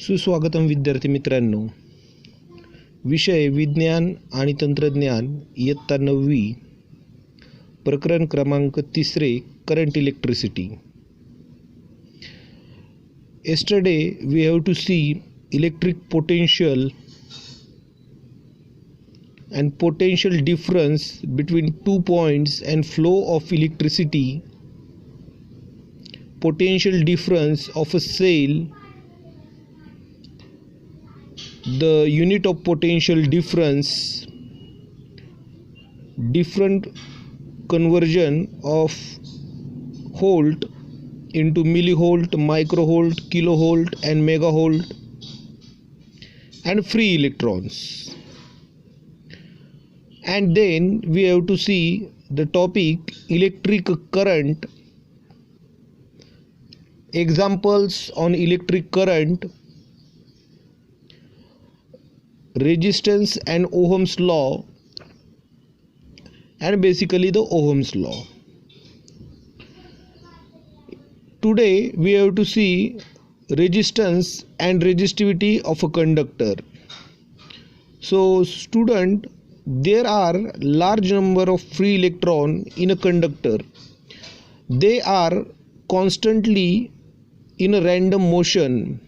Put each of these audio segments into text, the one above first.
सुस्वागतम विद्यार्थी मित्रांनो. विषय विज्ञान आणि तंत्रज्ञान, इयत्ता 9वी, प्रकरण क्रमांक 3, current electricity. Yesterday we have to see electric potential and potential difference between 2 points and flow of electricity, potential difference of a cell, the unit of potential difference, different conversion of volt into millivolt, microvolt, kilovolt and megavolt, and free electrons. And then we have to see the topic electric current, examples on electric current, resistance and Ohm's law, and basically the Ohm's law. Today we have to see resistance and resistivity of a conductor. So student, there are large number of free electron in a conductor. They are constantly in a random motion.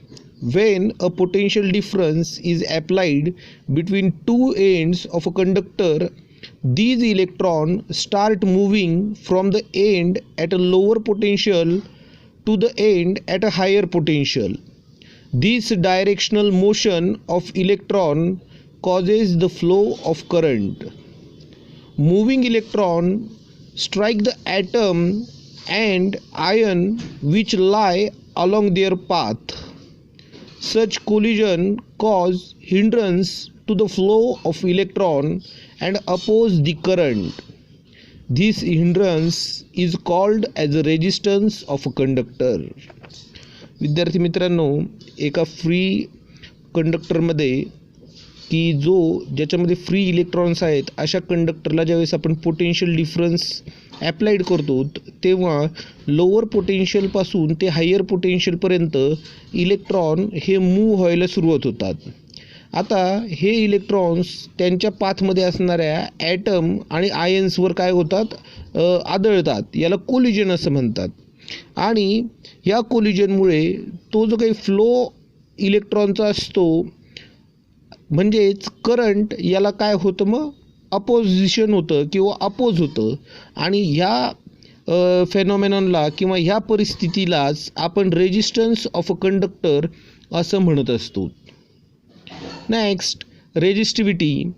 When a potential difference is applied between two ends of a conductor, these electrons start moving from the end at a lower potential to the end at a higher potential. This directional motion of electron causes the flow of current. Moving electron strike the atom and ion which lie along their path. Such collision cause hindrance to the flow of electron and oppose the current. This hindrance is called as a resistance of a conductor. विद्यार्थी मित्रांनो, एका free कंडक्टरमध्ये की ज्याच्यामध्ये free electrons आहेत अशा कंडक्टरला ज्यावेळेस आपण potential difference applied करतो तेव्हा लोअर पोटेन्शियलपासून ते हायर पोटेन्शियलपर्यंत इलेक्ट्रॉन हे मूव्ह व्हायला सुरुवात होतात. आता हे इलेक्ट्रॉन्स त्यांच्या पाथमध्ये असणाऱ्या ॲटम आणि आयन्सवर काय होतात, आदळतात. याला कोलिजन असं म्हणतात. आणि या कोलिजनमुळे तो जो काही फ्लो इलेक्ट्रॉनचा असतो म्हणजेच करंट, याला काय होतं, मग अपोजिशन होतं किंवा अपोज होतं. आणि ह्या फेनॉमेनॉनला किंवा ह्या परिस्थितीलाच आपण रेजिस्टन्स ऑफ अ कंडक्टर असं म्हणत असतो. Next, resistivity.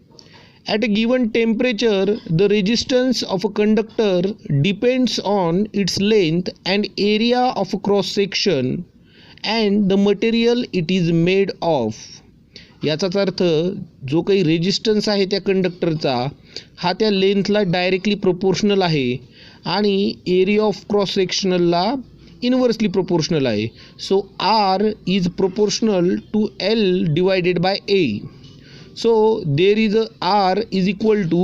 At a given temperature, the resistance of a conductor depends on its length and area of a cross section and the material it is made of. याचाच अर्थ जो काही resistance आहे त्या कंडक्टरचा हा त्या लेंथला डायरेक्टली प्रोपोर्शनल आहे आणि area of cross सेक्शनलला इनवर्सली प्रोपोर्शनल आहे. So R is proportional to L divided by A. So there is a R is equal to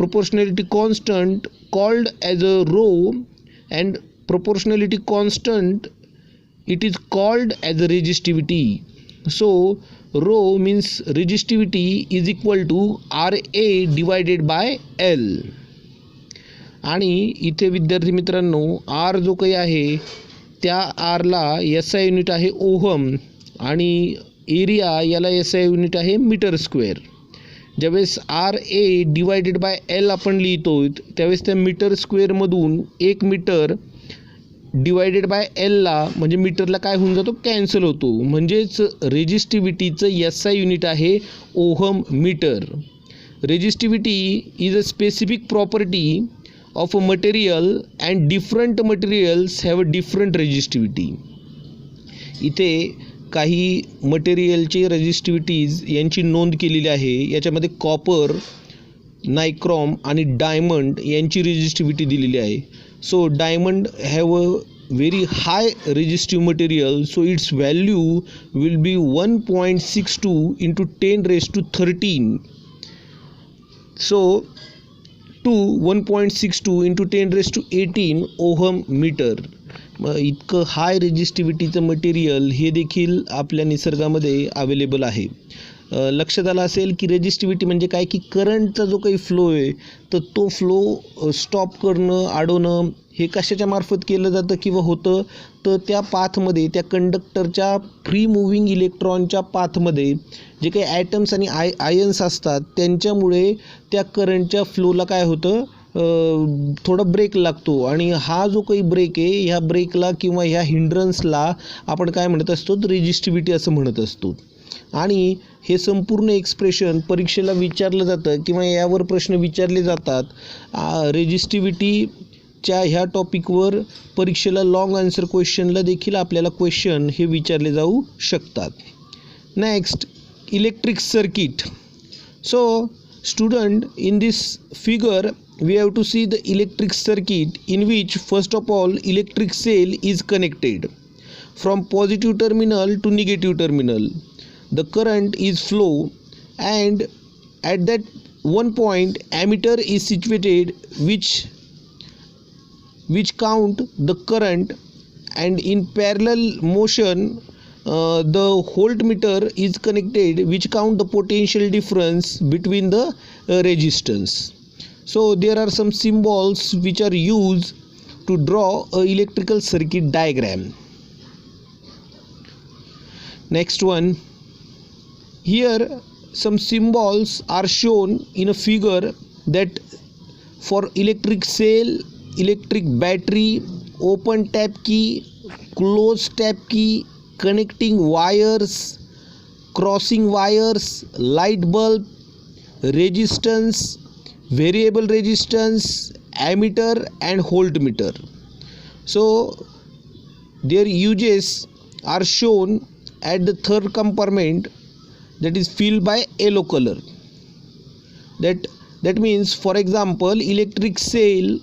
proportionality constant called as a rho, and proportionality constant it is called as a resistivity. So rho means resistivity is equal to RA divided by L. आणि इथे विद्यार्थी मित्रांनो, are जो काही आहे त्या आरला SI unit आहे ओहम आणि एरिया याला SI युनिट आहे मीटर स्क्वेअर. ज्यावेळेस RA डिवायडेड बाय L आपण लिहितो त्यावेळेस त्या मीटर स्क्वेअरमधून 1 मीटर डिवायडेड बाय Lला म्हणजे मीटरला काय होऊन जातो, कॅन्सल होतो. म्हणजेच रेजिस्टिव्हिटीचं SI युनिट आहे ohm metre. Resistivity is a specific property of a material and different materials have a different resistivity. इथे काही मटेरियलची रेजिस्टिव्हिटीज यांची नोंद केलेली आहे. याच्यामध्ये कॉपर, नायक्रॉम आणि डायमंड यांची रेजिस्टिव्हिटी दिलेली आहे. So diamond have a very high resistive material, so it's value will be 1.62 into 10⁻13. So to 1.62 into 10⁻18 ohm meter. इतकं हाय रेजिस्टिव्हिटीचं मटेरियल हे देखील आपल्या निसर्गामध्ये अवेलेबल आहे. लक्षात आलं असेल की रेजिस्टिव्हिटी म्हणजे काय, की करंटचा जो काही फ्लो आहे तर तो फ्लो स्टॉप करणं, अडवणं हे कशाच्या मार्फत केलं जातं किंवा होतं, तर त्या पाथमध्ये, त्या कंडक्टरच्या फ्री मूव्हिंग इलेक्ट्रॉनच्या पाथमध्ये जे काही ॲटम्स आणि आयन्स असतात त्यांच्यामुळे त्या करंटच्या फ्लोला काय होतं, थोडा ब्रेक लागतो. आणि हा जो काही ब्रेक आहे, ह्या ब्रेकला किंवा ह्या हिंड्रन्सला आपण काय म्हणत असतो, तर रेजिस्टिव्हिटी असं म्हणत असतो. आणि हे संपूर्ण एक्सप्रेशन परीक्षेला विचारलं जातं किंवा यावर प्रश्न विचारले जातात. रेजिस्टिव्हिटीच्या ह्या टॉपिकवर परीक्षेला लॉंग आन्सर क्वेश्चनला देखील आपल्याला क्वेश्चन हे विचारले जाऊ शकतात. Next, electric circuit. So student, in this figure we have to see the electric circuit in which first of all electric cell is connected from positive terminal to negative terminal. The current is flow and at that one point ammeter is situated which count the current, and in parallel motion the voltmeter is connected which count the potential difference between the resistance. So there are some symbols which are used to draw a electrical circuit diagram. Next one, here some symbols are shown in a figure that for electric cell, electric battery, open tap key, closed tap key, connecting wires, crossing wires, light bulb, resistance, variable resistance, ammeter and voltmeter. So their uses are shown at the third compartment, that is filled by yellow color. That means, for example, electric cell,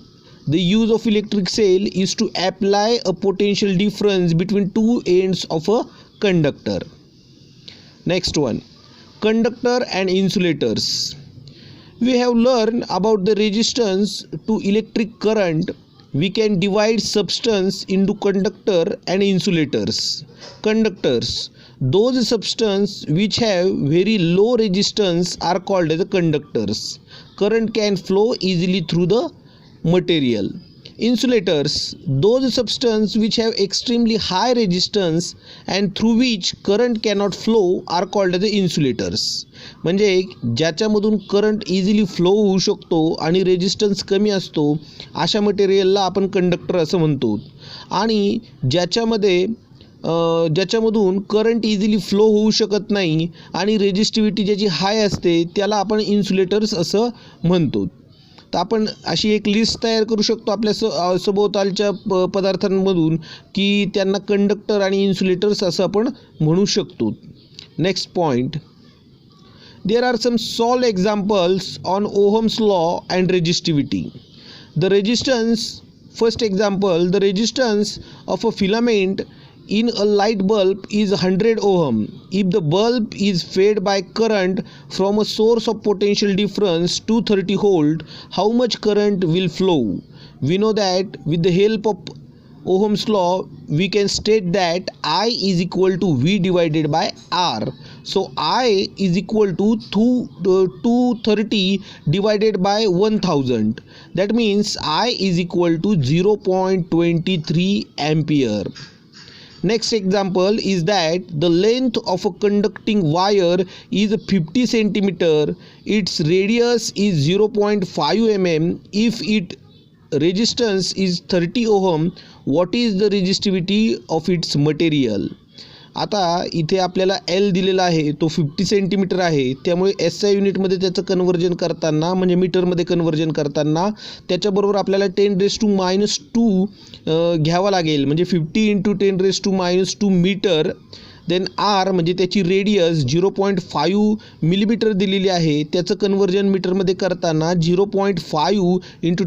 the use of electric cell is to apply a potential difference between two ends of a conductor. Next one, conductor and insulators. We have learned about the resistance to electric current. We can divide substance into conductor and insulators. Conductors, those substances which have very low resistance are called as conductors. Current can flow easily through the material. Insulators, those substances which have extremely high resistance and through which current cannot flow are called as insulators. म्हणजे ज्याच्यामधून current easily flow होऊ शकतो आणि resistance कमी असतो अशा मटेरियलला आपण conductor असं म्हणतो. आणि ज्याच्यामधून करंट इझिली फ्लो होऊ शकत नाही आणि रेजिस्टिव्हिटी ज्याची हाय असते त्याला आपण इन्सुलेटर्स असं म्हणतो. तर आपण अशी एक लिस्ट तयार करू शकतो आपल्या सभोवतालच्या पदार्थांमधून की त्यांना कंडक्टर आणि इन्सुलेटर्स असं आपण म्हणू शकतो. Next point, there are some solved examples on Ohm's law and resistivity. The resistance, first example, the resistance of a filament in a light bulb is 100 ohm. If the bulb is fed by current from a source of potential difference 230 volt, how much current will flow? We know that with the help of Ohm's law we can state that I is equal to V divided by R. So I is equal to 230 divided by 1000. That means I is equal to 0.23 ampere. Next example is that the length of a conducting wire is 50 centimeter. Its radius is 0.5 mm. If its resistance is 30 ohm, what is the resistivity of its material? आता इथे आपल्याला L दिलेला आहे, तो 50 centimetre आहे. त्यामुळे SI युनिटमध्ये त्याचं कन्वर्जन करताना म्हणजे मीटरमध्ये कन्वर्जन करताना त्याच्याबरोबर आपल्याला 10⁻² घ्यावा लागेल. म्हणजे 50 × 10⁻² मीटर. देन R म्हणजे त्याची रेडियस 0.5 मिलीमीटर दिलेली आहे. त्याचं कन्वर्जन मीटरमध्ये करताना 0.5 ×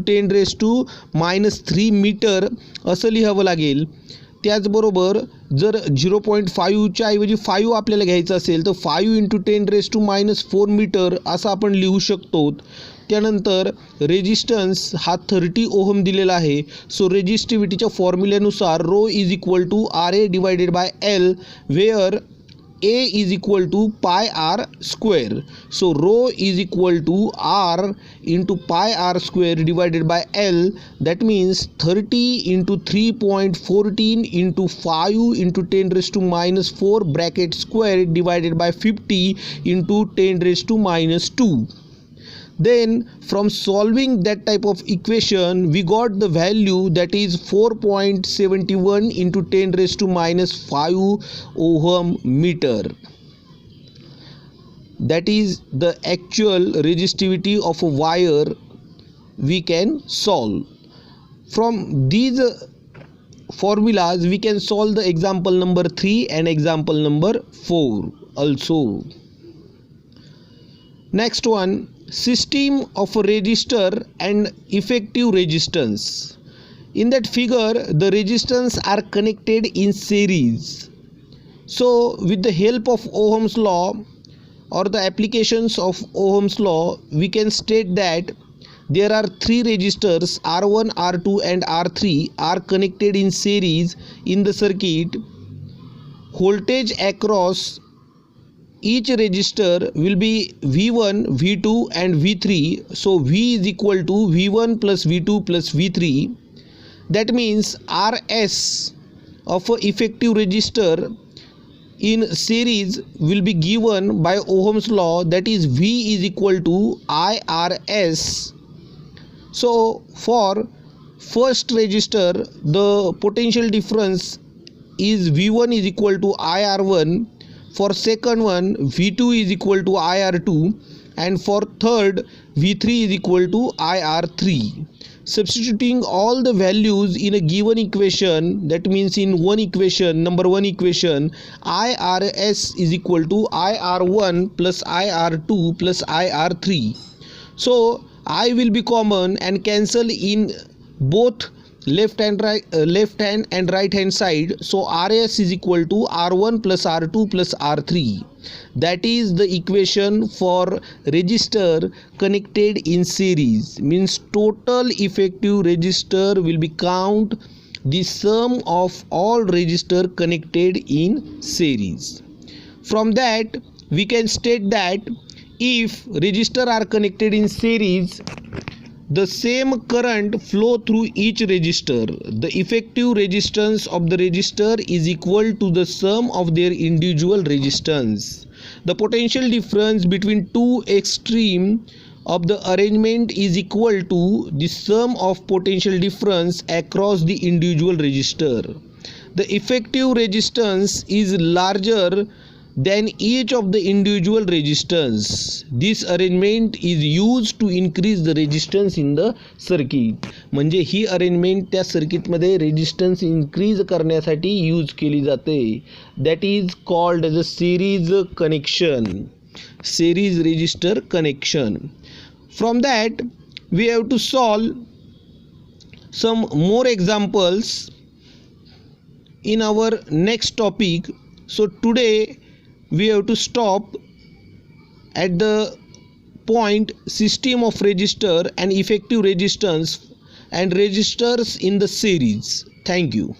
10⁻³ मीटर असं लिहावं लागेल. त्याचबरोबर जर 0.5च्या ऐवजी 5 आपल्याला घ्यायचं असेल तर 5 × 10⁻⁴ मीटर असं आपण लिहू शकतो. त्यानंतर रेजिस्टन्स हा 30 ओहम दिलेला आहे. सो रेजिस्टिव्हिटीच्या फॉर्म्युल्यानुसार rho is equal to R A divided by L, where A is equal to pi r square. So rho is equal to r into pi r square divided by L. That means 30 into 3.14 into 5 into 10 raised to minus 4 bracket square divided by 50 into 10 raised to minus 2. Then from solving that type of equation we got the value that is 4.71 into 10 raised to minus 5 ohm meter. That is the actual resistivity of a wire we can solve. From these formulas we can solve the example number 3 and example number 4 also. Next one, system of a resistor and effective resistance. In that figure the resistance are connected in series. So with the help of Ohm's law or the applications of Ohm's law we can state that there are three resistors R1, R2 and R3 are connected in series in the circuit. Voltage across each resistor will be V1, V2 and V3. So V is equal to V1 plus V2 plus V3. That means RS of a effective resistor in series will be given by Ohm's law, that is V is equal to IRS. So for first resistor the potential difference is V1 is equal to IR1. For second one V2 is equal to IR2 and for third V3 is equal to IR3. Substituting all the values in a given equation, that means in one equation, number one equation, IRS is equal to IR1 plus IR2 plus IR3. So I will be common and cancel in both left hand and right hand side. So RS is equal to R1 plus R2 plus R3. That is the equation for resistor connected in series. Means total effective resistor will be count the sum of all resistor connected in series. From that we can state that if resistor are connected in series, the same current flow through each resistor. The effective resistance of the resistor is equal to the sum of their individual resistance. The potential difference between two extremes of the arrangement is equal to the sum of potential difference across the individual resistor. The effective resistance is larger than each of the individual resistance. This arrangement is used to increase the resistance in the circuit. म्हणजे ही arrangement त्या सर्किटमध्ये resistance increase करण्यासाठी use केली जाते. That is called as a series connection, series resistor connection. From that we have to solve some more examples in our next topic. So today we have to stop at the point system of resistor and effective resistance and resistors in the series. Thank you.